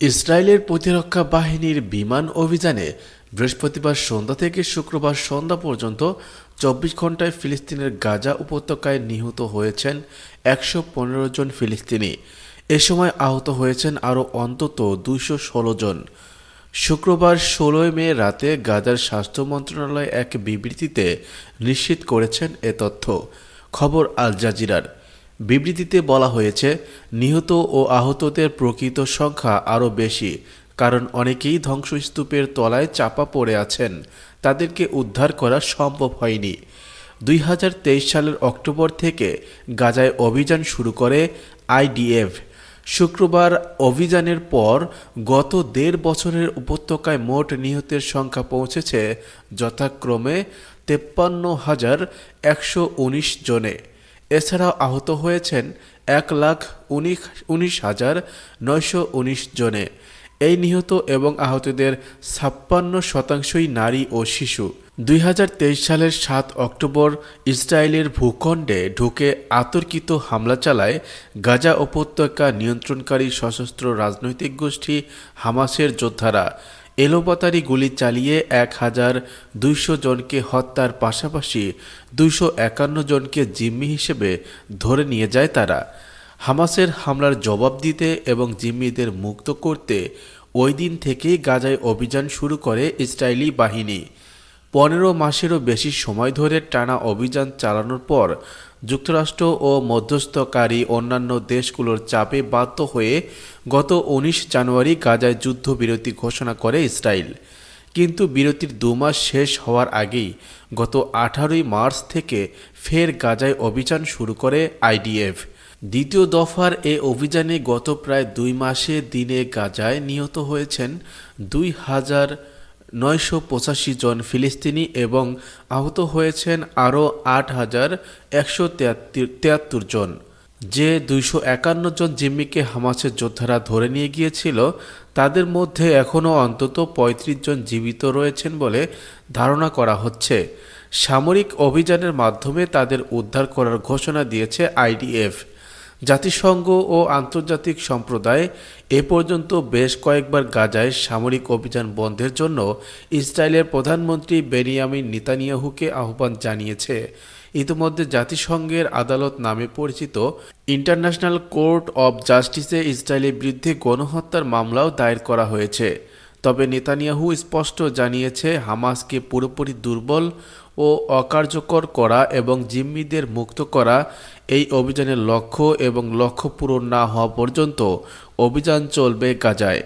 ইসরায়েলের প্রতিরক্ষা বাহিনীর বিমান অভিযানে বৃহস্পতিবার সন্ধ্যা থেকে শুক্রবার সন্ধ্যা পর্যন্ত ২৪ ঘণ্টায় ফিলিস্তিনের গাজা উপত্যকায় নিহত হয়েছেন ১১৫ জন ফিলিস্তিনি। এ সময় আহত হয়েছেন আরও অন্তত ২১৬ জন। শুক্রবার ১৬ মে রাতে গাজার স্বাস্থ্য মন্ত্রণালয় এক বিবৃতিতে নিশ্চিত করেছেন এ তথ্য। খবর আল জাজিরার। বিবৃতিতে বলা হয়েছে, নিহত ও আহতদের প্রকৃত সংখ্যা আরও বেশি, কারণ অনেকেই ধ্বংসস্তূপের তলায় চাপা পড়ে আছেন। তাদেরকে উদ্ধার করা সম্ভব হয়নি। ২০২৩ সালের অক্টোবর থেকে গাজায় অভিযান শুরু করে আইডিএফ। শুক্রবার অভিযানের পর গত ১.৫ বছরের উপত্যকায় মোট নিহতের সংখ্যা পৌঁছেছে যথাক্রমে ৫৩,১১৯ জনে। এছাড়াও আহত হয়েছেন ১,১৯,৯১৯ জনে। এই নিহত এবং আহতদের ৫৬%ই নারী ও শিশু। ২০২৩ সালের ৭ অক্টোবর ইসরায়েলের ভূখণ্ডে ঢুকে অতর্কিত হামলা চালায় গাজা উপত্যকা নিয়ন্ত্রণকারী সশস্ত্র রাজনৈতিক গোষ্ঠী হামাসের যোদ্ধারা। এলোপাতাড়ি গুলি চালিয়ে ১,২০০ জনকে হত্যার পাশাপাশি ২৫১ জনকে জিম্মি হিসেবে ধরে নিয়ে যায় তারা। হামাসের হামলার জবাব দিতে এবং জিম্মিদের মুক্ত করতে ওই দিন থেকেই গাজায় অভিযান শুরু করে ইসরায়েলি বাহিনী। ১৫ মাসেরও বেশি সময় ধরে টানা অভিযান চালানোর পর যুক্তরাষ্ট্র ও মধ্যস্থকারী অন্যান্য দেশগুলোর চাপে বাধ্য হয়ে গত ১৯ জানুয়ারি গাজায় যুদ্ধবিরতি ঘোষণা করে ইসরায়েল। কিন্তু বিরতির ২ মাস শেষ হওয়ার আগেই গত ১৮ মার্চ থেকে ফের গাজায় অভিযান শুরু করে আইডিএফ। দ্বিতীয় দফার এ অভিযানে গত প্রায় ২ মাসে দিনে গাজায় নিহত হয়েছেন ২,৯৮৫ জন ফিলিস্তিনি এবং আহত হয়েছেন আরও ৮,১৭৩ জন। যে ২৫১ জন জিম্মিকে হামাসের যোদ্ধারা ধরে নিয়ে গিয়েছিল, তাদের মধ্যে এখনও অন্তত ৩৫ জন জীবিত রয়েছেন বলে ধারণা করা হচ্ছে। সামরিক অভিযানের মাধ্যমে তাদের উদ্ধার করার ঘোষণা দিয়েছে আইডিএফ। জাতিসংঘ ও আন্তর্জাতিক সম্প্রদায় এ পর্যন্ত বেশ কয়েকবার গাজায় সামরিক অভিযান বন্ধের জন্য ইসরায়েলের প্রধানমন্ত্রী বেনিয়ামিন নেতানিয়াহুকে আহ্বান জানিয়েছে। ইতিমধ্যে জাতিসংঘের আদালত নামে পরিচিত ইন্টারন্যাশনাল কোর্ট অব জাস্টিসে ইসরায়েলের বিরুদ্ধে গণহত্যার মামলাও দায়ের করা হয়েছে। তবে নেতানিয়াহু স্পষ্ট জানিয়েছে, হামাসকে পুরোপুরি দুর্বল ও অকার্যকর করা এবং জিম্মিদের মুক্ত করা এই অভিযানের লক্ষ্য এবং লক্ষ্য পূরণ না হওয়া পর্যন্ত অভিযান চলবে গাজায়।